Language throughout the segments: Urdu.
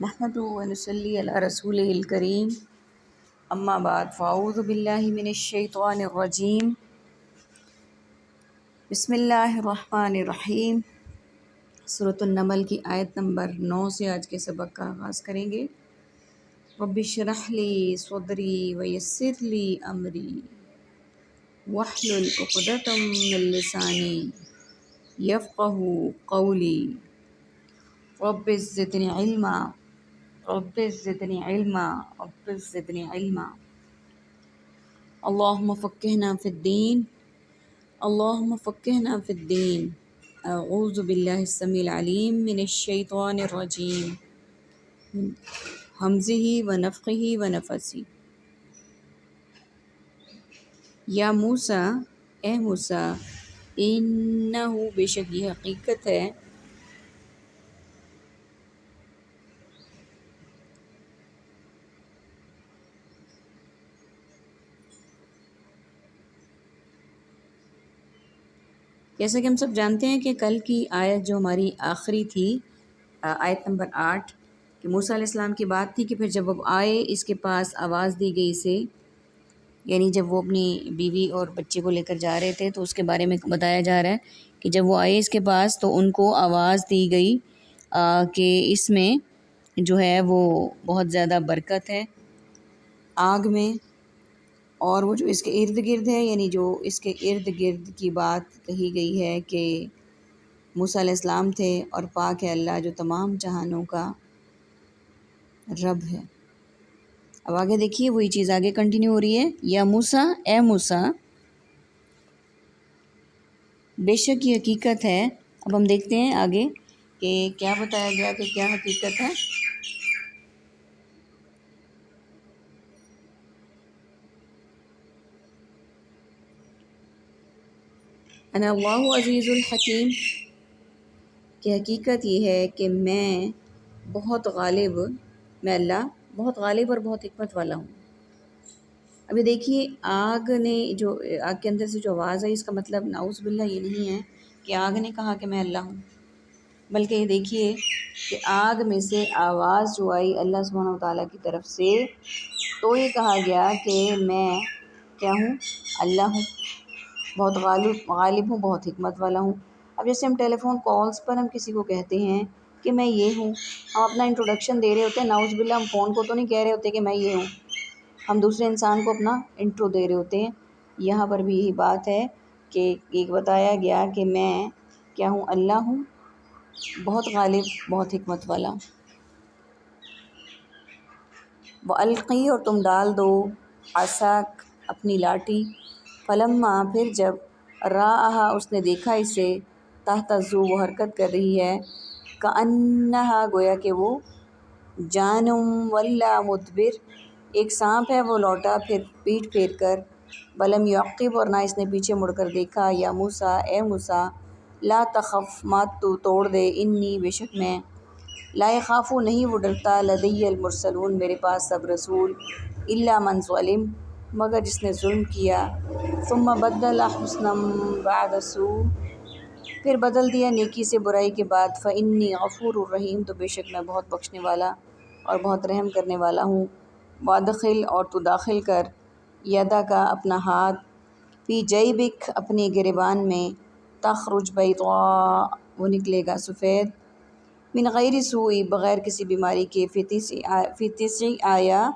نحمده ونصلي على رسوله الكريم اما بعد فاعوذ باللہ من الشیطان الرجیم بسم اللہ الرحمن الرحیم۔ سورۃ النمل کی آیت نمبر 9 سے آج کے سبق کا آغاز کریں گے۔ رب اشرح لی صدری ویسر لی امری واحلل عقدۃ من لسانی یفقہوا قولی رب زدنی علما رب زدنی علما رب زدنی علما۔ اللہم فقہنا فی الدین اللہم فقہنا فی الدین۔ اعوذ باللہ السمیع العلیم من الشیطان الرجیم من ہمزہ ونفخہ ونفثہ۔ یا موسیٰ، اے موسیٰ، انہو بے شک یہ حقیقت ہے، جیسا کہ ہم سب جانتے ہیں کہ کل کی آیت جو ہماری آخری تھی، آیت نمبر 8، کہ موسیٰ علیہ السلام کی بات تھی کہ پھر جب وہ آئے اس کے پاس آواز دی گئی اسے، یعنی جب وہ اپنی بیوی اور بچے کو لے کر جا رہے تھے تو اس کے بارے میں بتایا جا رہا ہے کہ جب وہ آئے اس کے پاس تو ان کو آواز دی گئی کہ اس میں جو ہے وہ بہت زیادہ برکت ہے آگ میں، اور وہ جو اس کے ارد گرد ہے، یعنی جو اس کے ارد گرد کی بات کہی گئی ہے کہ موسیٰ علیہ السلام تھے اور پاک ہے اللہ جو تمام جہانوں کا رب ہے۔ اب آگے دیکھیے وہی چیز آگے کنٹینیو ہو رہی ہے۔ یا موسیٰ، اے موسیٰ، بے شک یہ حقیقت ہے۔ اب ہم دیکھتے ہیں آگے کہ کیا بتایا گیا کہ کیا حقیقت ہے۔ انا اللہ عزیز الحکیم، کہ حقیقت یہ ہے کہ میں بہت غالب، میں اللہ بہت غالب اور بہت حکمت والا ہوں۔ ابھی دیکھیے آگ نے جو آگ کے اندر سے جو آواز آئی، اس کا مطلب نعوذ باللہ یہ نہیں ہے کہ آگ نے کہا کہ میں اللہ ہوں، بلکہ یہ دیکھیے کہ آگ میں سے آواز جو آئی اللہ سبحانہ وتعالیٰ کی طرف سے، تو یہ کہا گیا کہ میں کیا ہوں؟ اللہ ہوں، بہت غالب ہوں، بہت حکمت والا ہوں۔ اب جیسے ہم ٹیلی فون کالز پر ہم کسی کو کہتے ہیں کہ میں یہ ہوں، ہم اپنا انٹروڈکشن دے رہے ہوتے ہیں، نعوذ باللہ ہم فون کو تو نہیں کہہ رہے ہوتے کہ میں یہ ہوں، ہم دوسرے انسان کو اپنا انٹرو دے رہے ہوتے ہیں۔ یہاں پر بھی یہی بات ہے کہ ایک بتایا گیا کہ میں کیا ہوں؟ اللہ ہوں، بہت غالب، بہت حکمت والا۔ وَأَلْقِي، اور تم ڈال دو، عصاک، اپنی لاٹھی، فلما، پھر جب رآہا، اس نے دیکھا اسے، تہتز، وہ حرکت کر رہی ہے، کأنہا، گویا کہ وہ جان ولا مدبر، ایک سانپ ہے وہ لوٹا پھر پیٹھ پھیر کر، ولم یعقب، اور نہ اس نے پیچھے مڑ کر دیکھا۔ یا موسیٰ، اے موسیٰ، لا تخف، مات تو توڑ دے، انی، بے شک میں، لا یخاف، نہیں وہ ڈرتا، لدی المرسلون، میرے پاس سب رسول، الا من ظلم، مگر جس نے ظلم کیا، ثم بدل حسنا بعد سوء، پھر بدل دیا نیکی سے برائی کے بعد، فانی غفور الرحیم، تو بے شک میں بہت بخشنے والا اور بہت رحم کرنے والا ہوں۔ وادخل، اور تو داخل کر، یدا کا، اپنا ہاتھ، فی جیبک، اپنے گریبان میں، تخرج بیضاء، وہ نکلے گا سفید، من غیر سوء، بغیر کسی بیماری کے، فی تسع آیا،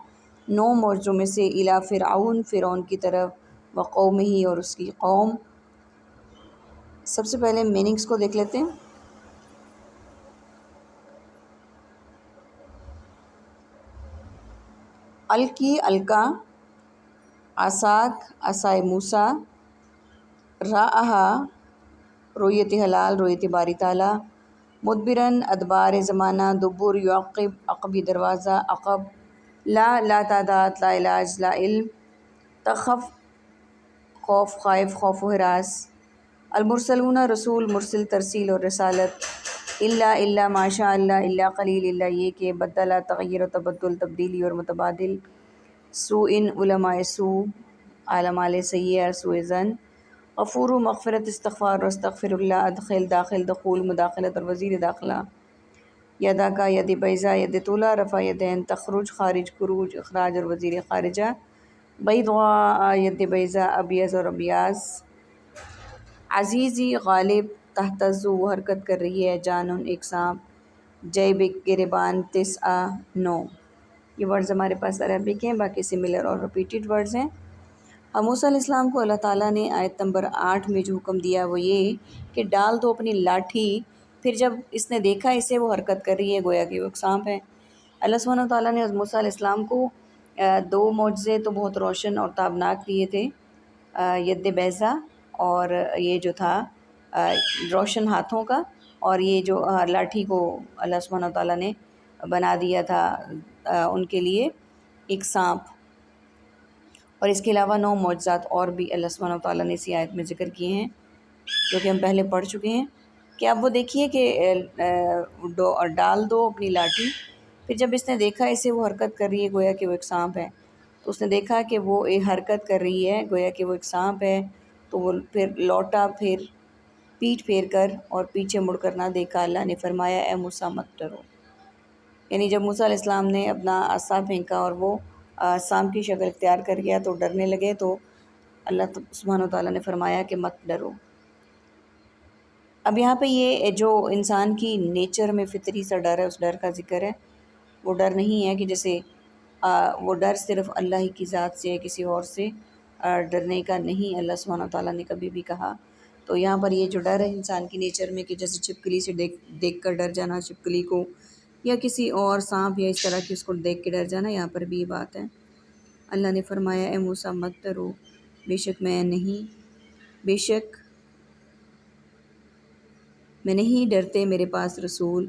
9 معجزوں میں سے، الی فرعون، فرعون کی طرف، وقومہ، اور اس کی قوم۔ سب سے پہلے میننگز کو دیکھ لیتے ہیں۔ القی، القا، عصاک، عصائے موسیٰ، رآہا، رویت ہلال، رویت باری تعالیٰ، مدبرن، ادبار زمانہ، دبر، یعقب، عقبی دروازہ، عقب، لا تعداد، لا علاج، لا علم، تخف، خوف، خائف، خوف و ہراس، المرسلون، رسول، مرسل، ترسیل اور رسالت، الا ما شاء اللہ، الا قلیل، الا یہ کہ، بدلا، تغیر و تبدل، تبدیلی اور متبادل، سوء، علماء سوء، اعمال سیئہ، سوء زن، غفور، مغفرت، استغفار، استغفر اللہ، ادخل، داخل، دخول، مداخلت اور وزیر داخلہ، یدا کا ید بیضا ید طولا رفع یدین تخرج خارج خروج اخراج اور وزیر خارجہ بیضاء ید بیضا ابیض اور ابیاض عزیزی غالب تہتز وہ حرکت کر رہی ہے جانن ایک سانپ جیبک گریبان تسعہ 9 یہ ورڈز ہمارے پاس عربک ہیں باقی سملر اور ریپیٹڈ ورڈز ہیں۔ اب موسیٰ علیہ السلام کو اللہ تعالیٰ نے آیت نمبر 8 میں جو حکم دیا وہ یہ کہ ڈال دو اپنی لاٹھی، پھر جب اس نے دیکھا اسے وہ حرکت کر رہی ہے گویا کہ وہ ایک سانپ ہے۔ اللہ سبحانہ و تعالیٰ نے حضرت موسیٰ علیہ السلام کو دو معجزے تو بہت روشن اور تابناک دیے تھے، ید بیضا اور یہ جو تھا روشن ہاتھوں کا، اور یہ جو لاٹھی کو اللہ سبحانہ و تعالیٰ نے بنا دیا تھا ان کے لیے ایک سانپ، اور اس کے علاوہ 9 معجزات اور بھی اللہ سبحانہ و تعالیٰ نے اسی آیت میں ذکر کیے ہیں جو کہ ہم پہلے پڑھ چکے ہیں کہ اب وہ دیکھیے کہ ڈال دو اپنی لاٹھی، پھر جب اس نے دیکھا اسے وہ حرکت کر رہی ہے گویا کہ وہ ایک سانپ ہے، تو اس نے دیکھا کہ وہ ایک حرکت کر رہی ہے گویا کہ وہ ایک سانپ ہے، تو وہ پھر لوٹا، پھر پیٹھ پھیر کر اور پیچھے مڑ کر نہ دیکھا۔ اللہ نے فرمایا اے موسیٰ مت ڈرو، یعنی جب موسیٰ علیہ السلام نے اپنا عصا پھینکا اور وہ سانپ کی شکل اختیار کر گیا تو ڈرنے لگے، تو اللہ سبحانہ و تعالیٰ نے فرمایا کہ مت ڈرو۔ اب یہاں پہ یہ جو انسان کی نیچر میں فطری سا ڈر ہے اس ڈر کا ذکر ہے، وہ ڈر نہیں ہے کہ جیسے وہ ڈر صرف اللہ ہی کی ذات سے کسی اور سے ڈرنے کا نہیں اللہ سبحانہ و تعالیٰ نے کبھی بھی کہا۔ تو یہاں پر یہ جو ڈر ہے انسان کی نیچر میں کہ جیسے چھپکلی سے دیکھ کر ڈر جانا چھپکلی کو، یا کسی اور سانپ یا اس طرح کی اس کو دیکھ کے ڈر جانا، یہاں پر بھی یہ بات ہے۔ اللہ نے فرمایا اے موسیٰ مت ڈرو، بے شک میں نہیں ڈرتے میرے پاس رسول،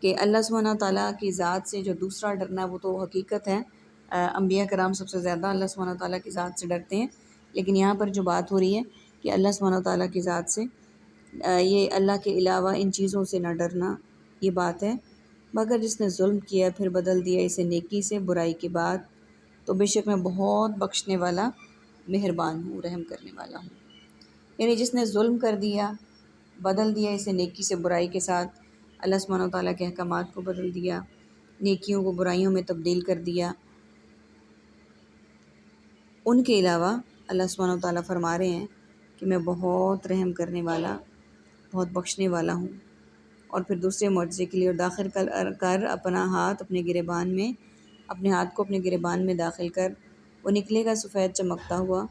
کہ اللہ سبحانہ تعالیٰ کی ذات سے جو دوسرا ڈرنا وہ تو حقیقت ہے، انبیاء کرام سب سے زیادہ اللہ سبحانہ تعالیٰ کی ذات سے ڈرتے ہیں، لیکن یہاں پر جو بات ہو رہی ہے کہ اللہ سبحانہ تعالیٰ کی ذات سے یہ اللہ کے علاوہ ان چیزوں سے نہ ڈرنا، یہ بات ہے۔ مگر جس نے ظلم کیا پھر بدل دیا اسے نیکی سے برائی کے بعد، تو بے شک میں بہت بخشنے والا مہربان ہوں، رحم کرنے والا ہوں۔ یعنی جس نے ظلم کر دیا، بدل دیا اسے نیکی سے برائی کے ساتھ، اللہ سبحانہ و تعالیٰ کے احکامات کو بدل دیا، نیکیوں کو برائیوں میں تبدیل کر دیا، ان کے علاوہ اللہ سبحانہ و تعالیٰ فرما رہے ہیں کہ میں بہت رحم کرنے والا، بہت بخشنے والا ہوں۔ اور پھر دوسرے معجزے کے لیے اور داخل کر اپنا ہاتھ اپنے گریبان میں، اپنے ہاتھ کو اپنے گریبان میں داخل کر، وہ نکلے گا سفید چمکتا ہوا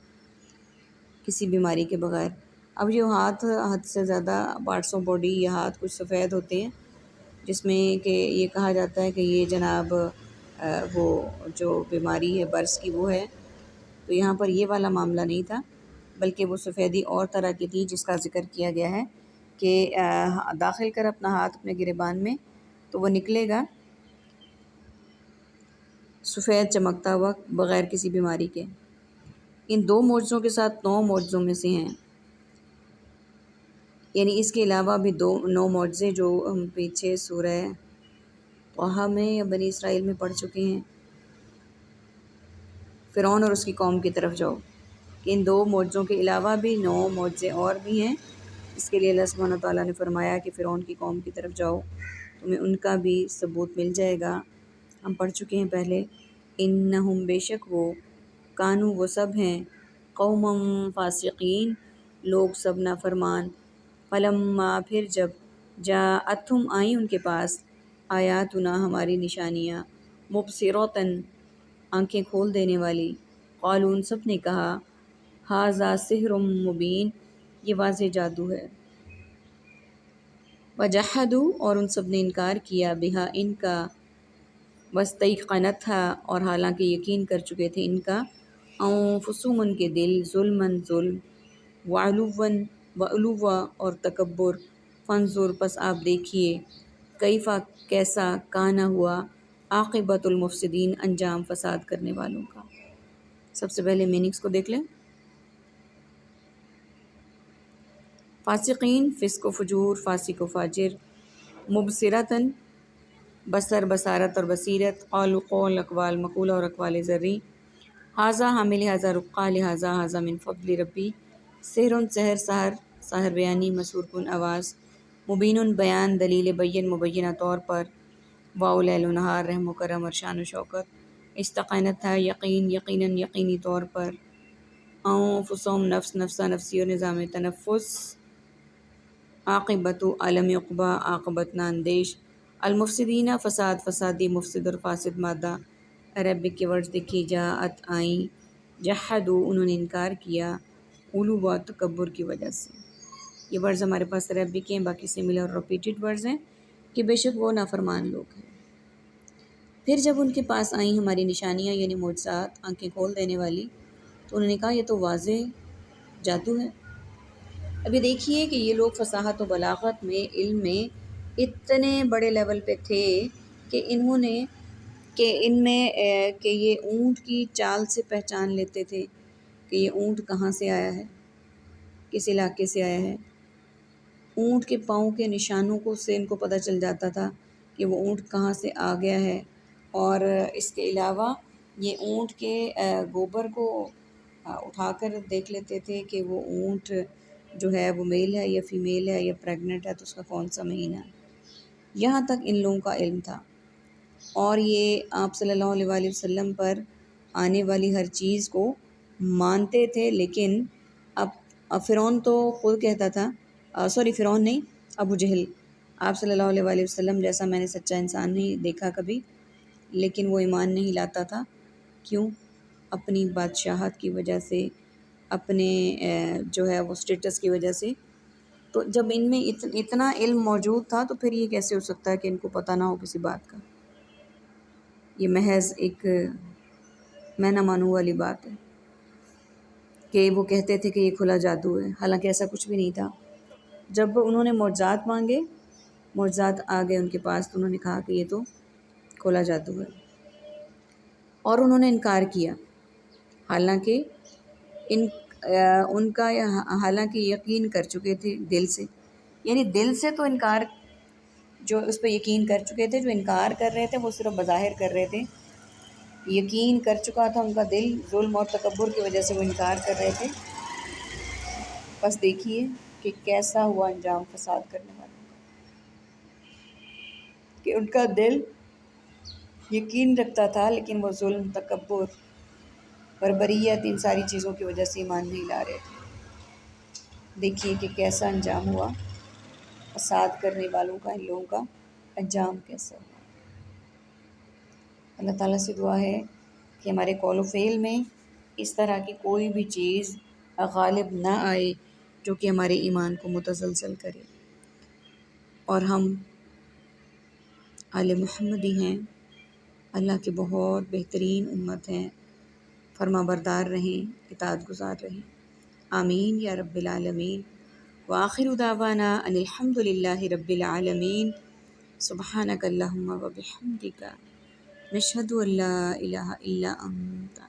کسی بیماری کے بغیر۔ اب جو ہاتھ حد سے زیادہ پارٹس آف باڈی یا ہاتھ کچھ سفید ہوتے ہیں، جس میں کہ یہ کہا جاتا ہے کہ یہ جناب وہ جو بیماری ہے برس کی وہ ہے، تو یہاں پر یہ والا معاملہ نہیں تھا، بلکہ وہ سفیدی اور طرح کی تھی جس کا ذکر کیا گیا ہے کہ داخل کر اپنا ہاتھ اپنے گریبان میں تو وہ نکلے گا سفید چمکتا ہوا بغیر کسی بیماری کے۔ ان 2 معجزوں کے ساتھ 9 معجزوں میں سے ہیں، یعنی اس کے علاوہ بھی 9 معجزے جو ہم پیچھے سورہ طٰہٰ میں یا بنی اسرائیل میں پڑھ چکے ہیں، فرعون اور اس کی قوم کی طرف جاؤ، کہ ان 2 معجزوں کے علاوہ بھی 9 معجزے اور بھی ہیں۔ اس کے لیے اللہ سبحانہ تعالیٰ نے فرمایا کہ فرعون کی قوم کی طرف جاؤ، تمہیں ان کا بھی ثبوت مل جائے گا، ہم پڑھ چکے ہیں پہلے۔ انہم بے شک وہ، کانو وہ سب ہیں، قوما فاسقین لوگ سب نافرمان، فلما پھر جب جاءتہم آئیں ان کے پاس، آیاتنا ہماری نشانیاں، مبصرۃً آنکھیں کھول دینے والی، قالوا ان سب نے کہا ھذا سحر مبین یہ واضح جادو ہے، وجحدوا اور ان سب نے انکار کیا بہا ان کا، واستیقنتھا اور حالانکہ یقین کر چکے تھے ان کا، انفسہم ان کے دل، ظلمًا ظلم، وعلوا اور تکبر، فانظر پس آپ دیکھیے، کیفا کیسا، کانا ہوا، عاقبۃ المفسدین انجام فساد کرنے والوں کا۔ سب سے پہلے میننگس کو دیکھ لیں۔ فاسقین فسق و فجور، فاسق و فاجر، مبصرتاً بصر بصارت اور بصیرت، قول قول اقوال مقولہ اور اقوال ضرری، ھذا حامل لہذا رقع لہذا، ھذا من فضل ربی، سحر سحر سحر سحر بیانی مسحور کن آواز، مبین بیان دلیل بین مبینہ طور پر، واو لیل و نہار رحم و کرم اور شان و شوکت، استقانت تھا یقین یقیناً یقینی طور پر، انفسہم نفس نفسہ نفسی اور نظام تنفس، عاقبت عالم عقبہ عاقبت اندیش، المفسدین فساد فسادی مفسد اور فاسد مادہ، عربک کے ورڈز دیکھیے جاءت آئیں، جحدو انہوں نے انکار کیا، علو و تکبر کی وجہ سے۔ یہ ورڈز ہمارے پاس عربک کے ہیں، باقی سملر اور ریپیٹڈ ورڈز ہیں کہ بے شک وہ نافرمان لوگ ہیں۔ پھر جب ان کے پاس آئیں ہماری نشانیاں یعنی معجزات آنکھیں کھول دینے والی، تو انہوں نے کہا یہ تو واضح جادو ہے۔ ابھی دیکھیے کہ یہ لوگ فصاحت و بلاغت میں، علم میں اتنے بڑے لیول پہ تھے کہ انہوں نے ان میں کہ یہ اونٹ کی چال سے پہچان لیتے تھے کہ یہ اونٹ کہاں سے آیا ہے، کس علاقے سے آیا ہے۔ اونٹ کے پاؤں کے نشانوں کو سے ان کو پتہ چل جاتا تھا کہ وہ اونٹ کہاں سے آ گیا ہے، اور اس کے علاوہ یہ اونٹ کے گوبر کو اٹھا کر دیکھ لیتے تھے کہ وہ اونٹ جو ہے وہ میل ہے یا فیمیل ہے یا پریگننٹ ہے، تو اس کا کون سا مہینہ ہے۔ یہاں تک ان لوگوں کا علم تھا، اور یہ آپ صلی اللہ علیہ وآلہ وسلم پر آنے والی ہر چیز کو مانتے تھے۔ لیکن اب فرعون تو خود کہتا تھا، فرعون نہیں، ابو جہل، آپ صلی اللہ علیہ وآلہ وسلم جیسا میں نے سچا انسان نہیں دیکھا کبھی، لیکن وہ ایمان نہیں لاتا تھا۔ کیوں؟ اپنی بادشاہت کی وجہ سے، اپنے جو ہے وہ اسٹیٹس کی وجہ سے۔ تو جب ان میں اتنا علم موجود تھا تو پھر یہ کیسے ہو سکتا ہے کہ ان کو پتہ نہ ہو کسی بات کا؟ یہ محض ایک میں نہ مانوں والی بات ہے کہ وہ کہتے تھے کہ یہ کھلا جادو ہے، حالانکہ ایسا کچھ بھی نہیں تھا۔ جب انہوں نے معجزات مانگے، معجزات آ گئے ان کے پاس، تو انہوں نے کہا کہ یہ تو کھلا جادو ہے، اور انہوں نے انکار کیا، حالانکہ ان کا حالانکہ یقین کر چکے تھے دل سے، یعنی دل سے تو انکار، جو اس پہ یقین کر چکے تھے، جو انکار کر رہے تھے وہ صرف بظاہر کر رہے تھے، یقین کر چکا تھا ان کا دل، ظلم اور تکبر کی وجہ سے وہ انکار کر رہے تھے۔ بس دیکھیے کہ کیسا ہوا انجام فساد کرنے والوں کا، کہ ان کا دل یقین رکھتا تھا لیکن وہ ظلم، تکبر، بربریت، ان ساری چیزوں کی وجہ سے ایمان نہیں لا رہے تھے۔ دیکھیے کہ کیسا انجام ہوا، فساد کرنے والوں کا، ان لوگوں کا انجام کیسا ہوا۔ اللہ تعالیٰ سے دعا ہے کہ ہمارے قول و فعل میں اس طرح کی کوئی بھی چیز غالب نہ آئے جو کہ ہمارے ایمان کو متزلزل کرے، اور ہم آل محمدی ہیں، اللہ کے بہت بہترین امت ہیں، فرما بردار رہیں، اطاعت گزار رہیں۔ آمین یا رب العالمین۔ وآخر دعوانا ان الحمد للہ رب العالمین۔ سبحانک اللہم وبحمدک، نشہد ان لا الہ الا انت،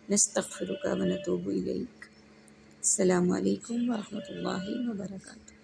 نستغفرک ونتوب الیک۔ السلام علیکم ورحمۃ اللہ وبرکاتہ۔